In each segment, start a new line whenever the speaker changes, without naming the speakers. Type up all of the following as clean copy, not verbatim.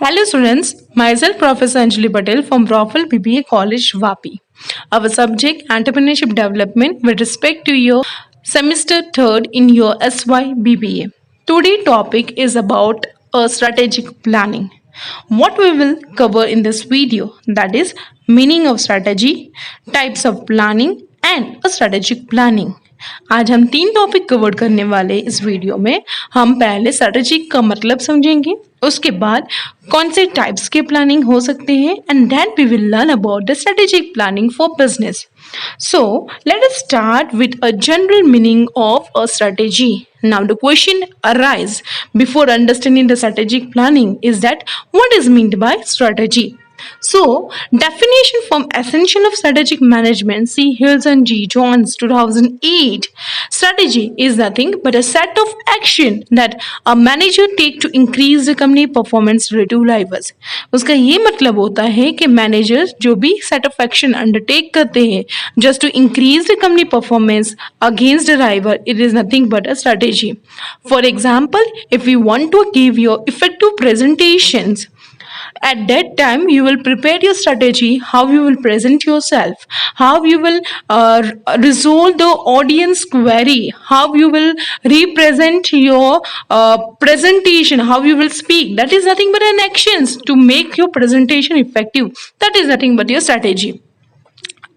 Hello students, myself Professor Anjali Patel from Profile BBA College Vapi. Our subject Entrepreneurship Development with respect to your semester 3rd in your SY BBA. Today topic is about a strategic planning. What we will cover in this video, that is meaning of strategy, types of planning and a strategic planning. आज हम तीन topic cover करने वाले इस video में हम पहले strategy का मतलब समझेंगे, उसके बाद कौन से टाइप्स के प्लानिंग हो सकते हैं and then we will learn about the strategic planning for business. So let us start with a general meaning of a strategy. Now the question arises before understanding the strategic planning is that what is meant by strategy? So, definition from Essential of Strategic Management, C. Hills and G. Johns, 2008. Strategy is nothing but a set of action that a manager take to increase the company performance relative drivers. उसका ये मतलब होता है कि manager जो भी set of action undertake करते हैं just to increase the company performance against the rival, it is nothing but a strategy. For example, if you want to give your effective presentations, at that time you will prepare your strategy, how you will present yourself, how you will resolve the audience query, how you will represent your presentation, how you will speak. That is nothing but an actions to make your presentation effective. That is nothing but your strategy.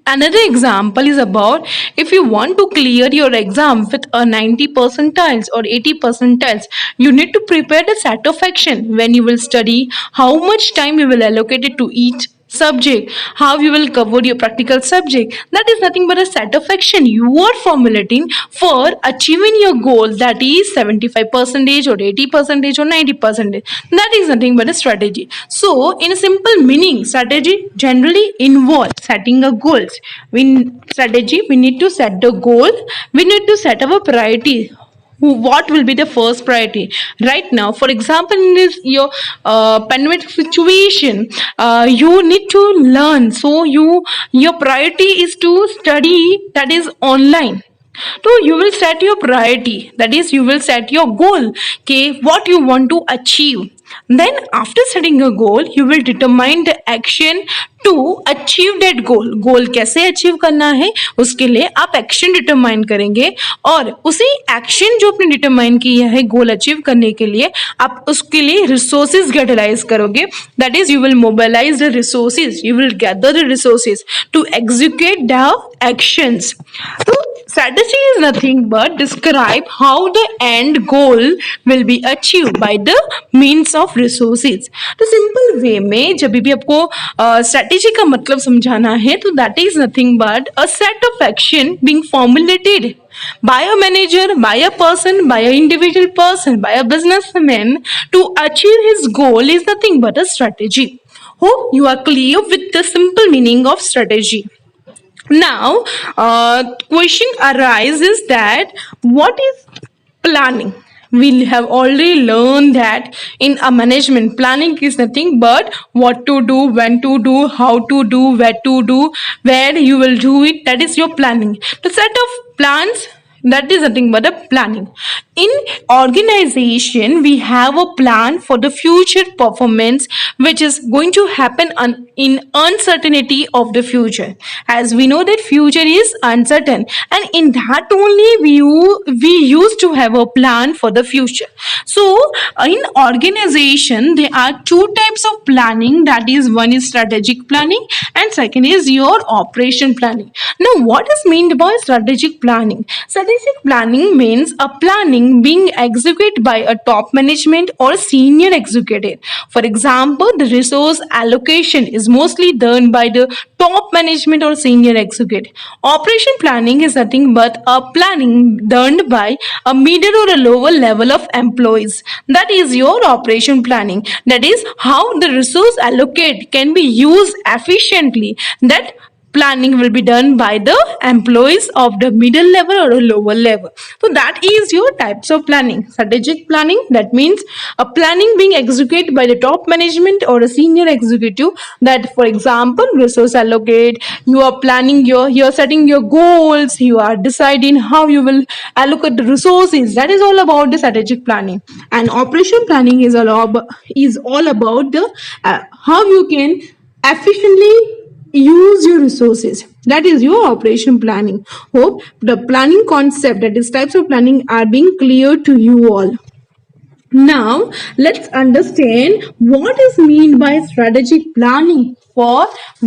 Another example is about if you want to clear your exam with a 90 percentiles or 80 percentiles, you need to prepare the set of action when you will study, how much time you will allocate it to each subject, how you will cover your practical subject. That is nothing but a set of action you are formulating for achieving your goal, that is 75 percentage or 80 percentage or 90 percentage. That is nothing but a strategy. So in a simple meaning, strategy generally involves setting a goals. In strategy we need to set the goal, we need to set our priority, what will be the first priority right now. For example, in this your pandemic situation, you need to learn, so your priority is to study, that is online. So you will set your priority, that is you will set your goal, okay, what you want to achieve. Then after setting a goal, you will determine the action to achieve that goal. गोल कैसे achieve करना है उसके लिए आप action determine करेंगे और उसी action जो आपने डिटरमाइन किया है गोल अचीव करने के लिए आप उसके लिए रिसोर्सेज यूटिलाइज करोगे. That is you will mobilise the resources, you will gather the resources to execute the actions. तो strategy is nothing but describe how the end goal will be achieved by the means of resources. तो simple way में जब भी आपको strategy का मतलब समझाना है तो that is nothing but a set of action being formulated by a manager, by a person, by an individual person, by a businessman to achieve his goal is nothing but a strategy. Hope you are clear with the simple meaning of strategy. Now, question arises that what is planning? We have already learned that in a management, planning is nothing but what to do, when to do, how to do, where to do, where you will do it. That is your planning. The set of plans, that is nothing but a planning. In organization, we have a plan for the future performance which is going to happen in uncertainty of the future. As we know that future is uncertain, and in that only we used to have a plan for the future. So in organization there are two types of planning, that is one is strategic planning and second is your operation planning. Now what is meant by strategic planning? Strategic planning means a planning being executed by a top management or senior executive. For example, the resource allocation is mostly done by the top management or senior executive. Operation planning is nothing but a planning done by a middle or a lower level of employees. That is your operation planning. That is how the resource allocated can be used efficiently. That planning will be done by the employees of the middle level or a lower level. So that is your types of planning. Strategic planning, that means a planning being executed by the top management or a senior executive. That, for example, resource allocate, you are planning you're setting your goals, you are deciding how you will allocate the resources. That is all about the strategic planning. And operation planning is all about the how you can efficiently use your resources. That is your operation planning. Hope the planning concept, that is types of planning, are being clear to you all. Now let's understand what is mean by strategic planning for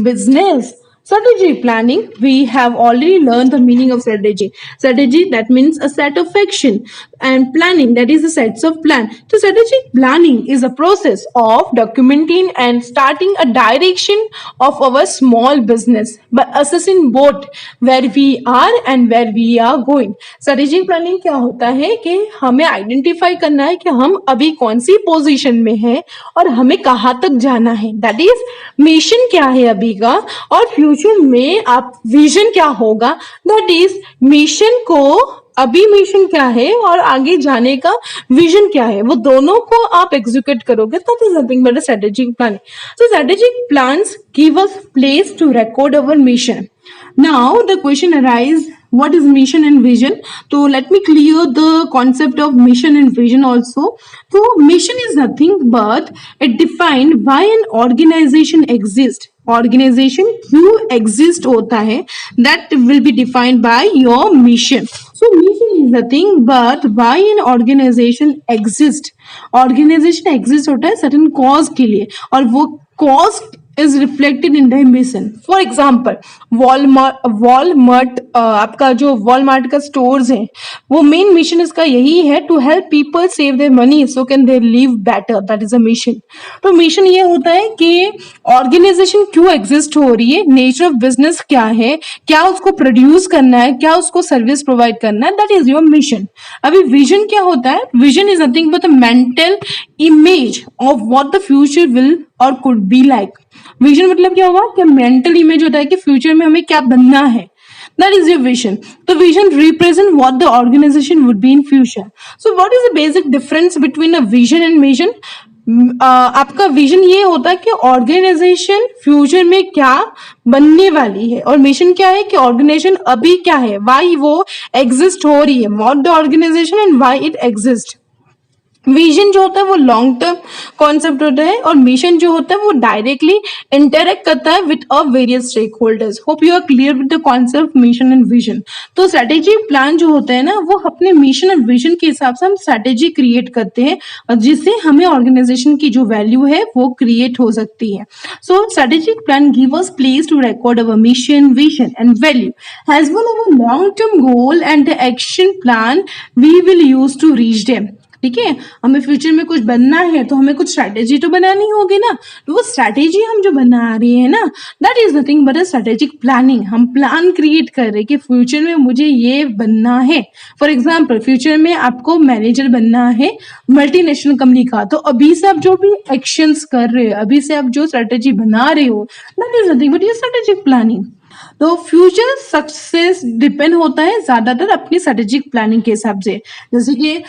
business. Strategic planning, we have already learned the meaning of strategy. Strategy, that means a set of action, and planning, that is a sets of plan. So strategic planning is a process of documenting and starting a direction of our small business by assessing both where we are and where we are going. Strategic planning क्या होता है कि हमें identify करना है कि हम अभी कौन सी पोजीशन में है और हमें कहाँ तक जाना है. दैट इज मिशन क्या है अभी का, और फ्यूचर में आप विजन क्या होगा. दैट इज मिशन को अभी मिशन क्या है और आगे जाने का विजन क्या है, वो दोनों को आप एग्जीक्यूट करोगे. That is nothing but a strategic plan. So strategic plans give us place to record our mission. Now the question arises, what is mission and vision? So let me clear the concept of mission and vision also. So mission is nothing but it defined why an organization exists. Organization क्यों exist होता है, that will be defined by your mission. So mission is nothing but why an organization exists. Organization exist होता है certain cause के लिए, और वो cause is reflected in the mission. For example, Walmart आपका जो वॉलमार्ट का स्टोर्स है, वो मेन मिशन इसका यही है to help people save their money so can they live better. That is a mission. तो मिशन ये होता है कि ऑर्गेनाइजेशन क्यों एग्जिस्ट हो रही है, नेचर ऑफ बिजनेस क्या है, क्या उसको प्रोड्यूस करना है, क्या उसको सर्विस प्रोवाइड करना है. That is your mission. अभी विजन क्या होता है, vision is nothing but a mental image of what the future will और कुड बी लाइक. विजन मतलब क्या हुआ कि मेंटल इमेज होता है कि फ्यूचर में हमें क्या बनना है. That is your vision. So vision represent what the organization would be in future. So what is the basic difference between a vision and mission? आपका विजन ये होता है कि ऑर्गेनाइजेशन फ्यूचर में क्या बनने वाली है, और मिशन क्या है कि ऑर्गेनाइजेशन अभी क्या है, वाई वो एग्जिस्ट हो रही है, what the organisation and why it exist. Vision जो होता है वो लॉन्ग टर्म कॉन्सेप्ट होता है, और मिशन जो होता है वो डायरेक्टली इंटरेक्ट करता है with a various stake holders. Hope you are clear with the concept mission and vision. तो स्ट्रेटेजिक प्लान जो होता है ना, वो अपने मिशन और विजन के हिसाब से हम स्ट्रेटेजी क्रिएट करते हैं, और जिससे हमें ऑर्गेनाइजेशन की जो वैल्यू है वो क्रिएट हो सकती है. So strategic plan give us place to record our mission, vision and value as well our long term goal and the action plan we will use to reach them. ठीक है, हमें future में कुछ बनना है तो हमें कुछ स्ट्रैटेजी तो बनानी होगी ना. तो वो स्ट्रैटेजी हम जो बना रहे हैं ना, that is nothing but a strategic planning. हम प्लान क्रिएट कर रहे हैं कि फ्यूचर में मुझे ये बनना है. फॉर एग्जांपल, फ्यूचर में आपको मैनेजर बनना है मल्टीनेशनल कंपनी का, तो अभी से आप जो भी एक्शंस कर रहे हो, अभी से आप जो स्ट्रैटेजी बना रहे हो, दैट इज नथिंग बट ये स्ट्रैटेजिक प्लानिंग. तो फ्यूचर सक्सेस डिपेंड होता है ज्यादातर अपनी स्ट्रेटेजिक प्लानिंग के हिसाब से. जैसे कि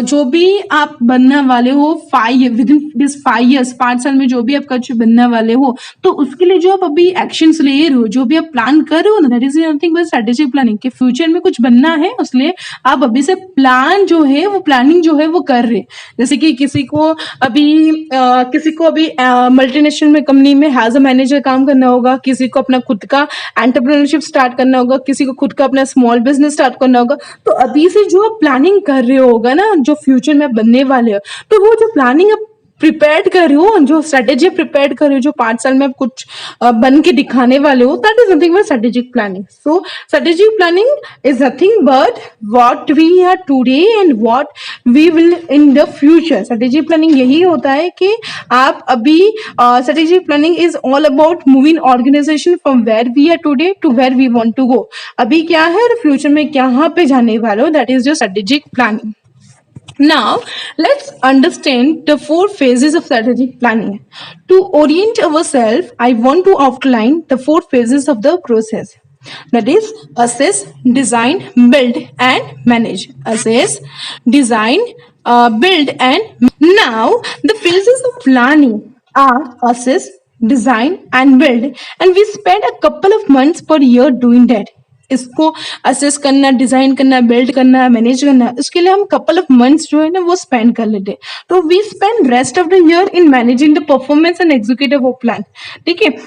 जो भी आप बनने वाले हो विद इन दिस 5 years, 5 साल में जो भी आप कुछ बनने वाले हो, तो उसके लिए जो आप अभी एक्शंस ले रहे हो, जो भी आप प्लान कर रहे हो ना, that is nothing but strategic planning. कि फ्यूचर में कुछ बनना है, उसलिए आप अभी से प्लान जो है वो प्लानिंग जो है वो कर रहे. जैसे कि किसी को अभी मल्टीनेशनल में कंपनी में एज अ मैनेजर काम करना होगा, किसी को अपना खुद का एंटरप्रेन्योरशिप स्टार्ट करना होगा, किसी को खुद का अपना स्मॉल बिजनेस स्टार्ट करना होगा. तो अभी से जो आप प्लानिंग कर रहे होगा ना, जो फ्यूचर में आप बनने वाले हो, तो वो जो प्लानिंग आप प्रिपेयर कर रहे हो, जो स्ट्रेटेजी प्रिपेयर कर रहे हो, जो 5 साल में आप कुछ बन के दिखाने वाले हो, that is nothing but strategic planning. So strategic planning is nothing but what we are today and what we will in the future. Strategic planning यही होता है कि आप अभी strategic planning is all about moving organisation from where we are today to where we want to go. अभी क्या है और फ्यूचर में कहाँ पे जाने वाले हो, that is your strategic planning. Now, let's understand the four phases of strategic planning. To orient ourselves, I want to outline the four phases of the process. That is, assess, design, build, and manage. Assess, design, build, and now the phases of planning are assess, design, and build, and we spend a couple of months per year doing that. इसको assess करना, design करना, build करना, manage करना, इसके लिए हम couple of months जो है ना वो स्पेंड कर लेते हैं. तो we spend rest of the year in managing the performance and executive of plan. ठीक है,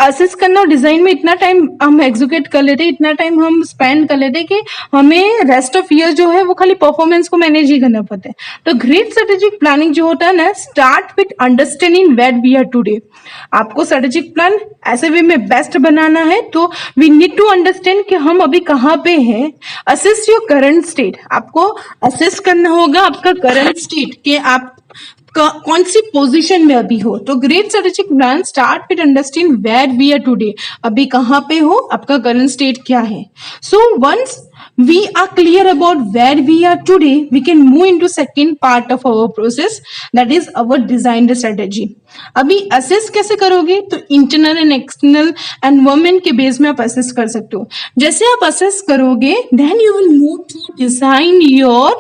असेस करना और डिजाइन में इतना टाइम हम एग्जीक्यूट कर लेते, इतना टाइम हम स्पेंड कर लेते कि हमें रेस्ट ऑफ ईयर जो है वो खाली परफॉर्मेंस को मैनेज ही करना पड़ता है. तो ग्रेट स्ट्रेटेजिक प्लानिंग जो होता है ना, start with understanding where we are today. आपको स्ट्रेटेजिक प्लान ऐसे वे में बेस्ट बनाना है तो वी नीड टू अंडरस्टैंड कि हम अभी कहाँ पे हैं. Assess your current state. आपको असेस करना होगा आपका करंट स्टेट कि आप कौन सी पोजीशन में अभी हो. तो great strategic plan start with understand where we are today. अभी कहाँ पे हो, आपका करंट स्टेट क्या है. So once we are clear about where we are today, we can move into second part of our process, that is our design strategy. अभी assess कैसे करोगे, तो internal and external environment के base में आप assess कर सकते हो. जैसे आप assess करोगे, then you will move to design your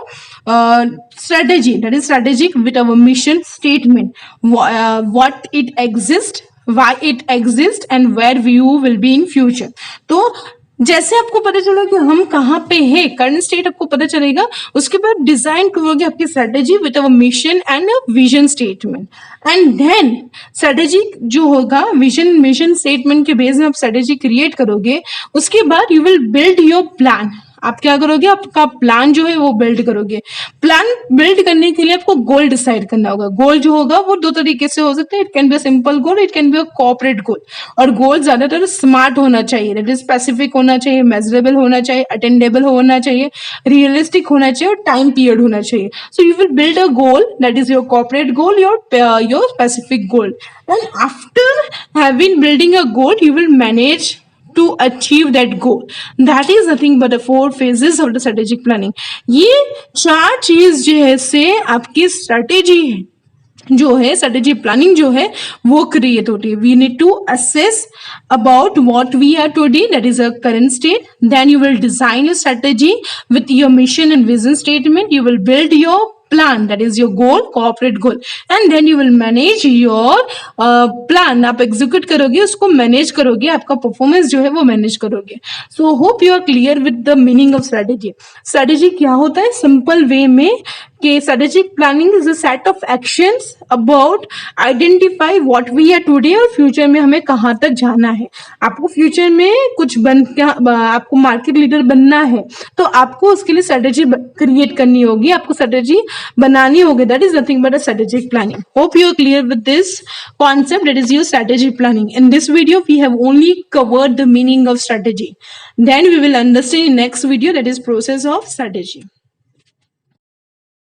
strategy, that is strategic with our mission statement, what it exists, why it exists, and where you will be in future. तो जैसे आपको पता चला कि हम कहाँ पे हैं, करंट स्टेट आपको पता चलेगा, उसके बाद डिजाइन करोगे आपकी strategy with our mission and vision statement. And then strategy जो होगा विजन मिशन स्टेटमेंट के बेस में आप स्ट्रेटेजी क्रिएट करोगे. उसके बाद you will build your plan. आप क्या करोगे, आपका प्लान जो है वो बिल्ड करोगे. प्लान बिल्ड करने के लिए आपको गोल डिसाइड करना होगा. गोल जो होगा वो दो तरीके से हो सकता है. It can be a simple goal, it can be a corporate goal. और गोल ज्यादातर स्मार्ट होना चाहिए, दैट इज स्पेसिफिक होना चाहिए, मेजरेबल होना चाहिए, अटेंडेबल होना चाहिए, रियलिस्टिक होना चाहिए और टाइम पीरियड होना चाहिए. So you will build a goal, that is your corporate goal, your specific goal. And after having building a goal, you will manage to achieve that goal. That is nothing but the four phases of the strategic planning. ये चार चीज जैसे आपकी strategy जो है, strategy planning जो है वो क्रिएट होती है. We need to assess about what we are today, that is a current state. Then you will design your strategy with your mission and vision statement. You will build your plan, that is your goal, corporate goal, and then you will manage your plan. आप execute करोगे, उसको manage करोगे, आपका performance जो है वो manage करोगे. So hope you are clear with the meaning of strategy. Strategy क्या होता है simple way में कि strategic planning is a set of actions about identify what we are today और future में हमें कहाँ तक जाना है. आपको future में कुछ आपको market leader बनना है तो आपको उसके लिए strategy create करनी होगी, आपको strategy बनानी होगी. That is nothing but a strategic planning. Hope you are clear with this concept, that is your strategy planning. In this video we have only covered the meaning of strategy. Then we will understand in next video, that is process of strategy.